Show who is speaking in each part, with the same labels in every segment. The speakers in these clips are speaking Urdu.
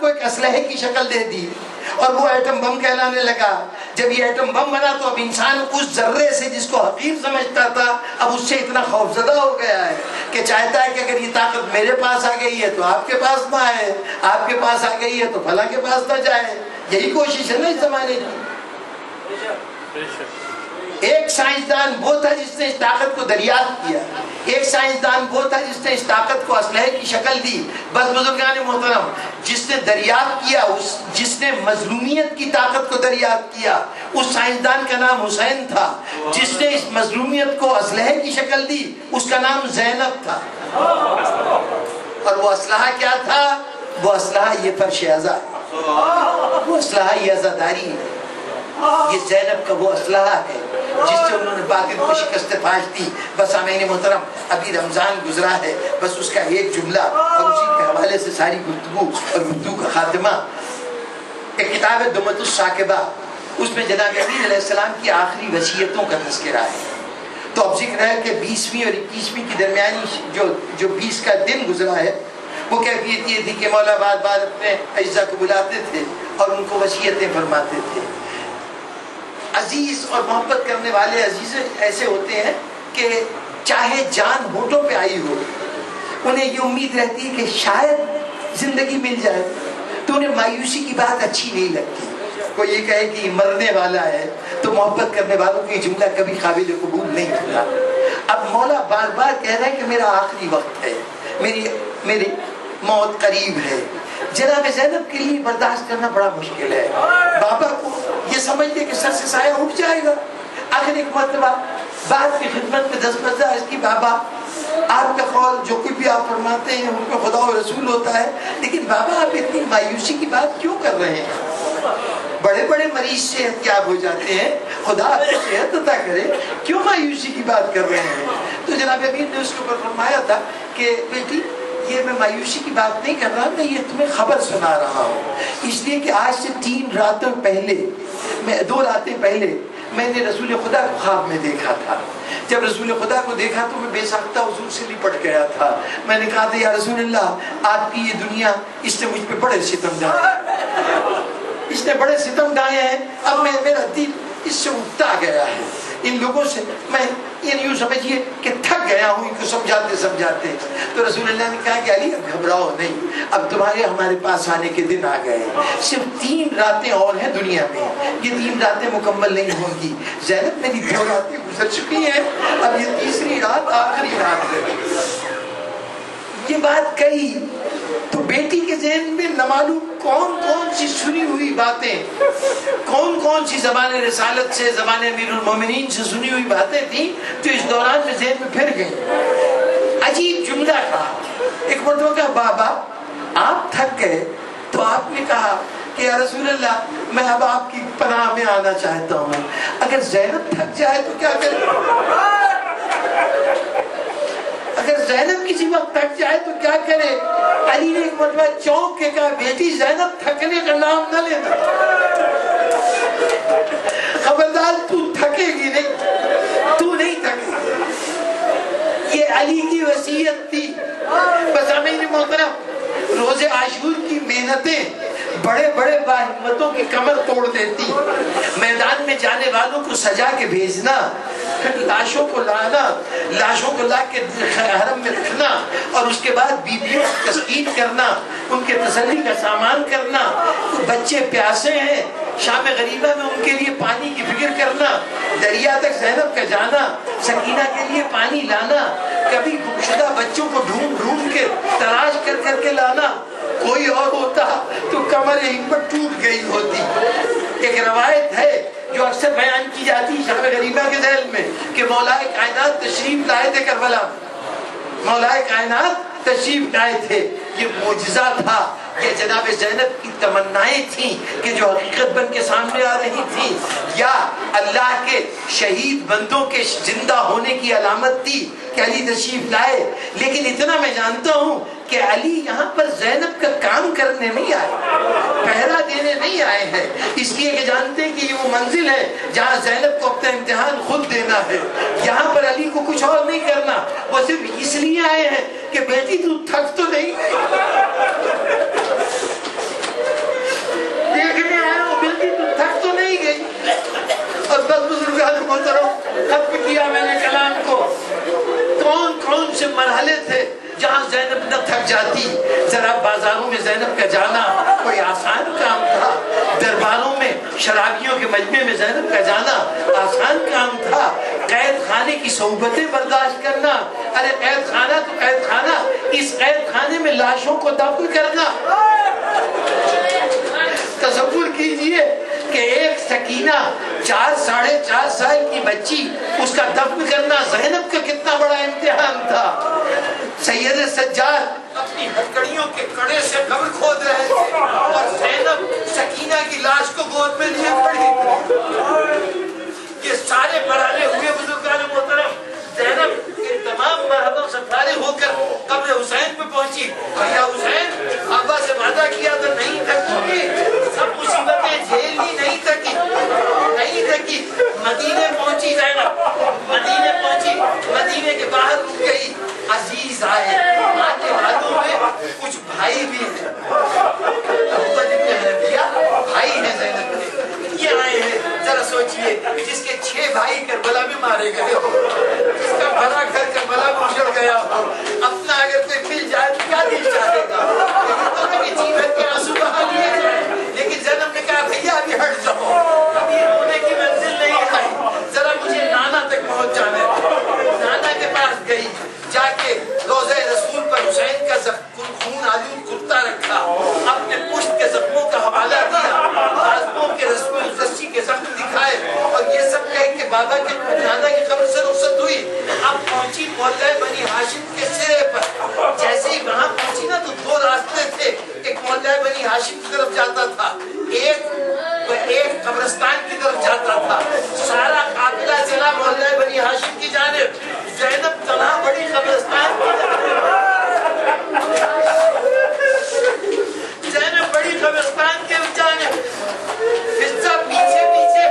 Speaker 1: کو ایک اسلحے کی شکل دے دی اور وہ ایٹم بم کہلانے لگا. جب یہ ایٹم بم بنا تو اب انسان اس ذرے سے جس کو حقیر سمجھتا تھا اب اس سے اتنا خوفزدہ ہو گیا ہے کہ چاہتا ہے کہ اگر یہ طاقت میرے پاس آ گئی ہے تو آپ کے پاس نہ آئے, آپ کے پاس آ گئی ہے تو فلاں کے پاس نہ جائے. یہی کوشش ہے نا اس زمانے کی. ایک سائنسدان وہ تھا جس نے اس طاقت کو دریافت کیا, ایک سائنسدان وہ تھا جس نے اس طاقت کو اسلحے کی شکل دی. بس بزرگان محترم, جس نے دریافت کیا, جس نے مظلومیت کی طاقت کو دریافت کیا, اس سائنسدان کا نام حسین تھا. جس نے اس مظلومیت کو اسلحے کی شکل دی اس کا نام زینب تھا. اور وہ اسلحہ کیا تھا؟ وہ اسلحہ یہ فرش اعضا, وہ اسلحہ یہ عزاداری ہے. یہ زینب کا وہ اسلحہ ہے جس سے انہوں نے باطل کو شکست فاش دی. بس آمین محترم, ابھی رمضان گزرا ہے, بس اس کا ایک جملہ اور اسی کے حوالے سے ساری گفتگو اور گفتگو کا خاتمہ. ایک کتاب ہے دمۃ الثاقبہ, اس میں جناب امین علیہ السلام کی آخری وصیتوں کا تذکرہ ہے. تو اب ذکر ہے کہ 20ویں اور 21ویں کی درمیانی جو 20 کا دن گزرا ہے, وہ کیفیت یہ تھی کہ مولا بار بار اپنے اجزا کو بلاتے تھے اور ان کو وصیتیں فرماتے تھے. عزیز اور محبت کرنے والے عزیز ایسے ہوتے ہیں کہ چاہے جان ہونٹوں پہ آئی ہو, انہیں یہ امید رہتی ہے کہ شاید زندگی مل جائے, تو انہیں مایوسی کی بات اچھی نہیں لگتی. کوئی یہ کہے کہ مرنے والا ہے تو محبت کرنے والوں کو یہ جملہ کبھی قابل قبول نہیں ہوتا. اب مولا بار بار کہہ رہا ہے کہ میرا آخری وقت ہے, میری موت قریب ہے. جناب زینب کے لیے برداشت کرنا بڑا مشکل ہے. بابا کو یہ سمجھتے کہ سر سے سایہ اٹھ جائے گا. آخر ایک مرتبہ بات کی خدمت میں 10 بجہ اس کی بابا آپ کا قول جو کوئی بھی آپ فرماتے ہیں ان کو خدا و رسول ہوتا ہے, لیکن بابا آپ اتنی مایوسی کی بات کیوں کر رہے ہیں؟ بڑے بڑے مریض صحت یاب ہو جاتے ہیں, خدا آپ کو صحت عطا کرے, کیوں مایوسی کی بات کر رہے ہیں؟ تو جناب امیر نے اس کے اوپر فرمایا تھا کہ بیٹی یہ میں مایوسی کی بات نہیں کر رہا, میں یہ تمہیں خبر سنا رہا ہوں, اس لیے کہ آج سے 2 راتیں پہلے میں نے رسول خدا کو خواب میں دیکھا تھا. جب رسول خدا کو دیکھا تو میں بے ساختہ حضور سے لپٹ گیا تھا. میں نے کہا تھا یا رسول اللہ آپ کی یہ دنیا اس نے مجھ پہ بڑے ستم ڈالے, اس نے بڑے ستم ڈالے ہیں. اب میرا دل اس سے اٹھتا گیا ہے, ان لوگوں سے میں یوں سمجھیے کہ تھک گیا ہوں ان کو سمجھاتے. تو رسول اللہ نے کہا کہ علی اب گھبراؤ نہیں, اب تمہارے ہمارے پاس آنے کے دن آ گئے, صرف 3 راتیں اور ہیں دنیا میں, یہ 3 راتیں مکمل نہیں ہوں گی. زینب میری 2 راتیں گزر چکی ہیں, اب یہ 3ری رات آخری رات ہے. یہ بات کہی تو بیٹی کے ذہن میں نہ معلوم کون سی سنی ہوئی باتیں, کون سی زبان رسالت سے, زبان امیر المومنین سے سنی ہوئی باتیں تھیں جو اس دوران میں ذہن میں پھر گئیں. عجیب جملہ کہا. ایک مرتبہ کہا بابا آپ تھک گئے تو آپ نے کہا کہ یا رسول اللہ میں اب آپ کی پناہ میں آنا چاہتا ہوں, اگر زینب تھک جائے تو کیا کرے؟ اگر زینب کسی وقت تھک جائے تو کیا کرے؟ علی نے ایک مرتبہ چونک کے کہا بیٹی زینب تھکنے کا نام نہ لینا, خبردار تو تھکے گی نہیں, تو نہیں تھکے. یہ علی کی وصیت تھی. بس امین محترم روزے عاشور کی محنتیں بڑے بڑے باہمتوں کی کمر توڑ دیتی. میدان میں جانے والوں کو سجا کے بھیجنا, پھر لاشوں کو لانا, لاشوں کو لا کے حرم میں رکھنا, اور اس کے بعد بیویوں کی تسکین کرنا, ان کے تسلی کا سامان کرنا. بچے پیاسے ہیں, شام غریبہ میں ان کے لیے پانی کی فکر کرنا, دریا تک زینب کا جانا, سکینہ کے لیے پانی لانا, کبھی گمشدہ بچوں کو ڈھونڈ کے تلاش کر کے لانا. کوئی اور ہوتا تو کمر ہمت ٹوٹ گئی ہوتی. ایک روایت ہے جو اکثر بیان کی جاتی شب غریبہ کے ذیل میں کہ مولا کائنات تشریف لائے تھے کربلا, مولا کائنات تشریف لائے تھے. یہ معجزہ تھا, یہ جناب زینب کی تمنائیں تھیں کہ جو حقیقت بن کے سامنے آ رہی تھیں, یا اللہ کے شہید بندوں کے زندہ ہونے کی علامت تھی کہ علی تشریف لائے. لیکن اتنا میں جانتا ہوں کہ علی یہاں پر زینب کا کام کرنے نہیں آئے, پہرا دینے نہیں آئے ہیں, اس لیے کہ جانتے ہیں کہ یہ وہ منزل ہے جہاں زینب کو اپنا امتحان خود دینا ہے. یہاں پر علی کو کچھ اور نہیں کرنا, وہ صرف اس لیے آئے ہیں کہ بیٹی تو تھک تو نہیں. بازاروں میں زینب کا جانا کوئی آسان کام تھا؟ درباروں میں شرابیوں کے مجمع میں زینب کا جانا آسان کام تھا؟ قید خانے کی صحبتیں برداشت کرنا، ارے قید خانہ تو قید خانہ، اس قید خانے میں لاشوں کو دفن کرنا، تصور کیجئے کہ ایک سکینہ 4-4.5 سال کی بچی، اس کا دفن کرنا زینب کا کتنا بڑا امتحان تھا۔ سید سجاد اپنی ہتھکڑیوں کے کڑے سے قبر کھود رہے تھے اور زینب سکینہ کی لاش کو گود میں لیے کھڑی تھی۔ یہ سارے مرحلے ہوئے بزرگان محترم، زینب ان تمام مرحلوں سے فارغ ہو کر قبر حسین پہ پہنچی۔ بھیا حسین، آبا سے وعدہ کیا تو نہیں تھکوں گی، سب مصیبتیں جھیلنی نہیں تھکی، نہیں تھکی۔ مدینے پہنچی زینب، مدینے پہنچی، مدینے کے باہر رک گئی۔ عزیز آئے، آنے والوں میں کچھ بھائی بھی ہیں، ابو بکر بن حنفیہ بھائی ہیں زینب کے، یہ آئے ہیں۔ ذرا سوچئے، جس کے 6 بھائی کربلا میں مارے گئے ہو، جس کا بڑا گھر کربلا میں اجڑ گیا ہو، اپنا اگر کوئی مل جائے تو کیا دل چاہے گا؟ لیکن تو جیوت کے آنسو بہا لیے جائیں۔ لیکن زینب نے کہا بھیا ابھی ہٹ جاؤ، ابھی رونے کی منزل نہیں آئی، ذرا مجھے نانا تک پہنچ جانے دو۔ نانا کے پاس گئی، جا کے روضہ رسول پر حسین کا خون آلود کرتا رکھا، اپنے پشت کے زخموں کا حوالہ دیا، آزموں کے رسی کے زخم دکھائے اور یہ سب کہے کہ بابا کے نانا کی قبر سے رخصت ہوئی۔ اب پہنچی محلہ بنی ہاشم کے سرے پر، جیسے ہی وہاں پہنچی نا تو 2 راستے تھے، ایک محلہ بنی ہاشم کی طرف جاتا تھا، ایک قبرستان کی طرف جاتا تھا۔ سارا قافلہ چلا محلہ بنی ہاشم کی جانب، زینب تنہا بڑی قبرستان کی زینب بڑی قبرستان کے جانب، حصہ پیچھے پیچھے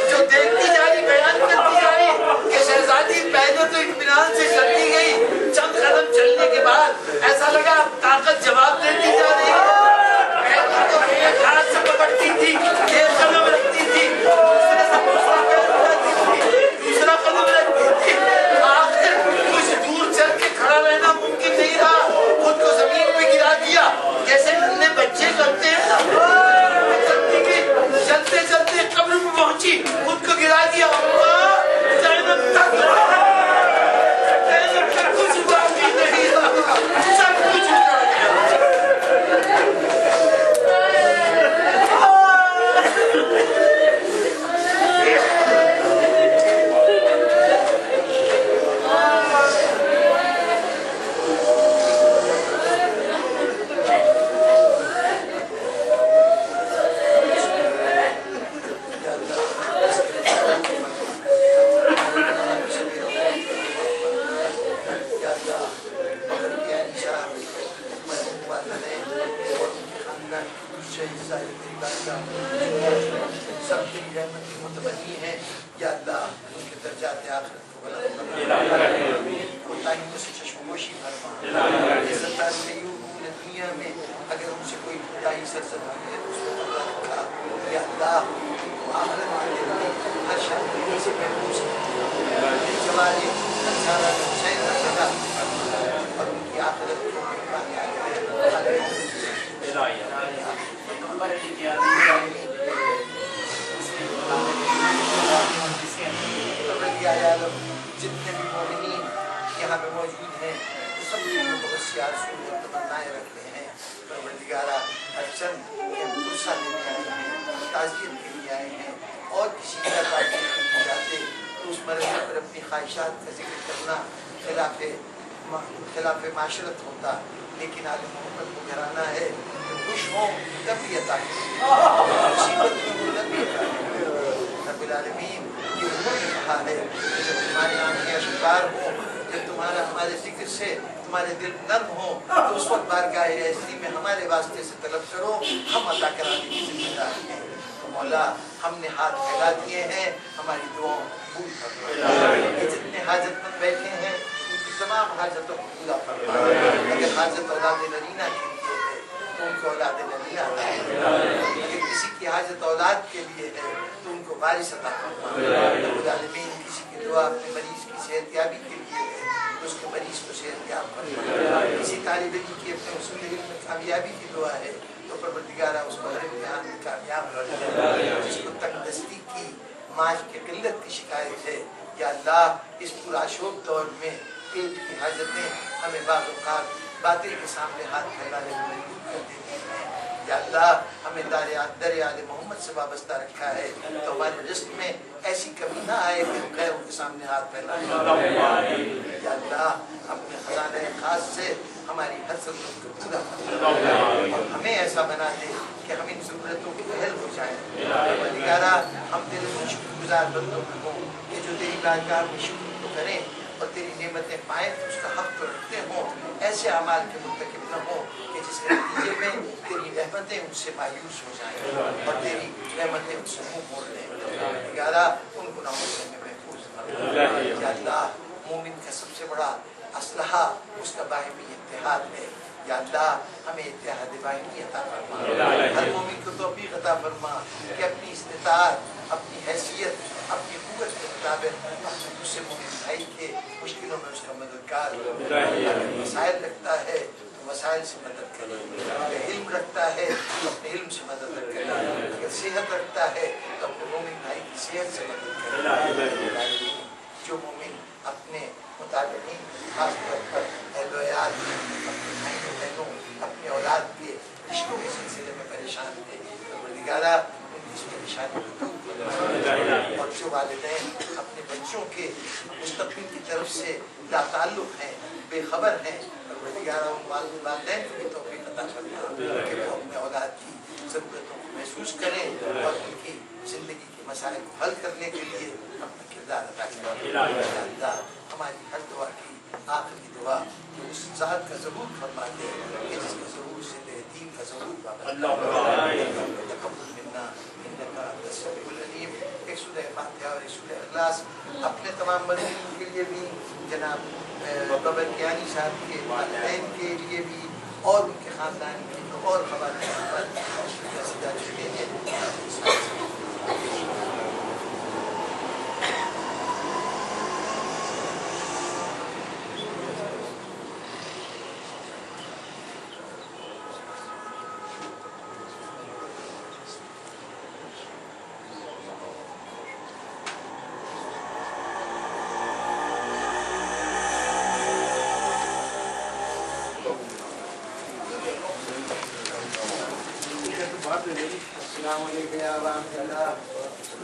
Speaker 1: جو دیکھتی جا رہی، بیان کرتی جا رہی کہ شہزادی پہلے تو اطمینان سے چلتی گئی، چند قدم چلنے کے بعد ایسا لگا طاقت جواب دیتی جا رہی ہے، پہلے تو ایک ہاتھ سے پکڑتی تھی، ایک قدم رکھتی تھی، دوسرے سے دوسرا قدم رکھتی تھی، دوسرا قدم رکھتی تھی، آخر کچھ دور چل کے کھڑا رہنا ممکن نہیں رہا، خود کو زمین پہ گرا دیا جیسے ننے بچے کرتے ہیں۔ چلتے چلتے قبر میں پہنچی، خود کو گرا دیا، اللہ زینب تک زینب کا کچھ باقی نہیں رہا، سب کچھ اجڑ گیا۔ سب تیری رحمت کی متبنی ہے یا اللہ، ان کے درجات آخرت کو بلند فرما، کوتاہیوں سے چشمپوشی فرما۔ یہ 17 قیوم دنیا میں اگر ان سے کوئی کوتاہی سرزد ہوئی ہے تو اس کو پتہ رکھا یا اللہ، آخرت میں ہر شان سے محفوظ جوال سارا حسین کا سزا اور ان کی آخرت کو جتنے بھی مومنین یہاں پہ موجود ہیں سب کے لیے بہت سی آرزویں اور تمنائیں رکھتے ہیں۔ پروردگارہ اچھن کہ ہم غصہ لینے آئے ہیں، تعزیت کے لیے آئے ہیں اور کسی کا تعزیت نہیں جاتے تو اس مرحلے پر اپنی خواہشات کا ذکر کرنا خلاف معاشرت ہوتا، لیکن آل محمد کو گھرانا ہے کہ خوش ہوں تب بھی عطا کریں، مصیبت میں ہوں تب بھی عطا کریں۔ رب العالمین یہ انہوں نے کہا ہے کہ جب تمہاری آنکھیں اشکار ہوں، جب تمہارا ہمارے ذکر سے تمہارے دل نرم ہوں تو اس وقت بارگاہ اعزی میں ہمارے واسطے سے طلب کرو، ہم عطا کرانے کی ذمہ دار ہیں۔ مولا ہم نے ہاتھ پھیلا دیے ہیں، ہماری دعاؤں قبول فرما۔ یہ جتنے حاجت مند بیٹھے ہیں ان کی تمام حاجتوں کو پورا فرما۔ اگر حاجت اولاد نرینہ کے لیے ہے تو ان کو اولاد نرینہ عطا فرما، اگر کسی کی حاجت اولاد کے لیے ہے تو ان کو وارث عطا فرما۔ رب العالمین کسی کی دعا اپنے مریض کی صحت یابی کے لیے ہے اس کے مریض کو صحت یاب فرمائے. کسی طالب علم کی اپنے اصول علم میں کامیابی کی دعا ہے تو پروردگارہ اس کو ہر امتحان میں کامیاب فرمائے. جس کو تنگ دستی کی، مال کی قلت کی شکایت ہے، یا اللہ اس پرآشوب دور میں پیٹ کی حاجتیں ہمیں بعض اوقات باطل کے سامنے ہاتھ پھیلانے میں مجبور کر دیتی ہیں. یا اللہ ہمیں در آل محمد سے وابستہ رکھا ہے تو ہمارے رزق میں ایسی کمی نہ آئے کہ ہم غیروں کے سامنے ہاتھ پھیلائیں. یا اللہ اپنے خزانہ خاص سے ہماری ہر ضرورت کو پورا فرما اور ہمیں ایسا بنا دے کہ ہم ان ضرورتوں کے اہل ہو جائیں. پروردگارہ ہم تیرے شکر گزار بندوں کو ہوں کہ جو تیری بارگاہ میں شکر تو کریں اور تیری نعمتیں پائیں تو اس کا حق تو رکھتے ہوں. ایسے اعمال کے مرتکب نہ ہوں کہ جس کے نتیجے میں تیری رحمتیں ان سے مایوس ہو جائیں اور تیری رحمتیں ان سے منہ موڑ لیں. پروردگارہ ان گناہوں سے ہمیں محفوظ فرما. یا اللہ مومن کا سب سے بڑا اسلحہ اس کا باہمی اتحاد ہے. یا اللہ ہمیں اتحاد باہمی عطا فرما. ہر مومن کو توفیق عطا فرما کہ اپنی استطاعت، اپنی حیثیت، اپنی قوت کے مطابق اپنے دوسرے مومن بھائی کے مشکلوں میں اس کا مددگار ہو. اگر مسائل رکھتا ہے تو وسائل سے مدد کرے. اگر علم رکھتا ہے تو اپنے علم سے مدد کرے. اگر صحت رکھتا ہے تو اپنے مومن بھائی کی صحت سے مدد کرے. جو مومن اپنے متعلقین خاص طور پر اہل و عیال، اپنے بھائی بہنوں، اپنے اولاد کے رشتوں کے سلسلے میں پریشان تھے، پروردگارہ ان کی اس پریشانی کو دور فرما. اور جو والدین اپنے بچوں کے مستقبل کی طرف سے لا تعلق ہیں، بے خبر ہیں، پروردگارہ ان والدین کو بھی توفیق عطا فرما کہ وہ اپنے اولاد کی ضرورتوں کو محسوس کریں اور ان کی زندگی کے مسائل کو حل کرنے کے لیے اپنا کردار ادا کریں. اللہ ہماری ہر دعا کی آخری دعا جو اس ذات کا ضرور فرما دے کہ جس کا ضرور سے یتیم کا ضرور تقبل منا انک انت السمیع العلیم. ایک سورہ فاتحہ اور ایک سورہ اخلاص اپنے تمام مظلومین کے لیے بھی، جناب بابر کیانی صاحب کے والدین کے لیے بھی اور ان کے خاندان کے اور خواتین پر سجا چکے ہیں. السلام علیکم یا رحمۃ اللہ،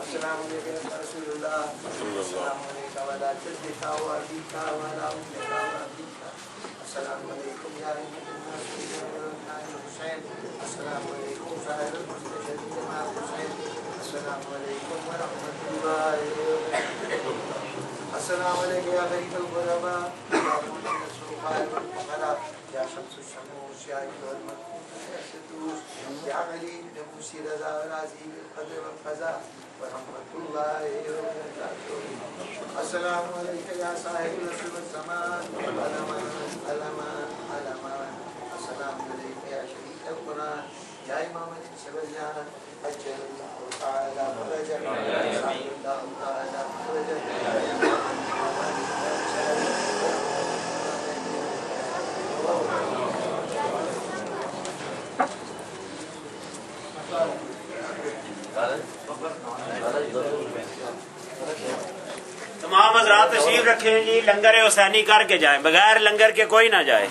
Speaker 1: السلام علیکم یا رسول اللہ، السلام علیکم وعلیٰ جدک و ابیک وعلیٰ امک و ابیک، السلام علیکم یا امام الحسین، السلام علیکم ظاہر المستشہدین امام حسین، السلام علیکم ورحمۃ اللہ وبرکاتہ. السلام علیکم یا غریب الغرباء یا مؤمن الصفحاء والفقراء یا شمس الشموس یا ایھا المدعوس یا علی نبوسی رضا راضی بالقدر والقضاء ورحمۃ اللہ وبرکاتہ. السلام علیکم یا صاحب العصر والزمان علمان علمان علمان. السلام علیکم یا شریک القرآن یا امام الانس والجان اجل اللہ تعالی فرجک اللہ تعالی فرجک.
Speaker 2: تمام حضرات تشریف رکھیں جی، لنگر حسینی کر کے جائیں، بغیر لنگر کے کوئی نہ جائے.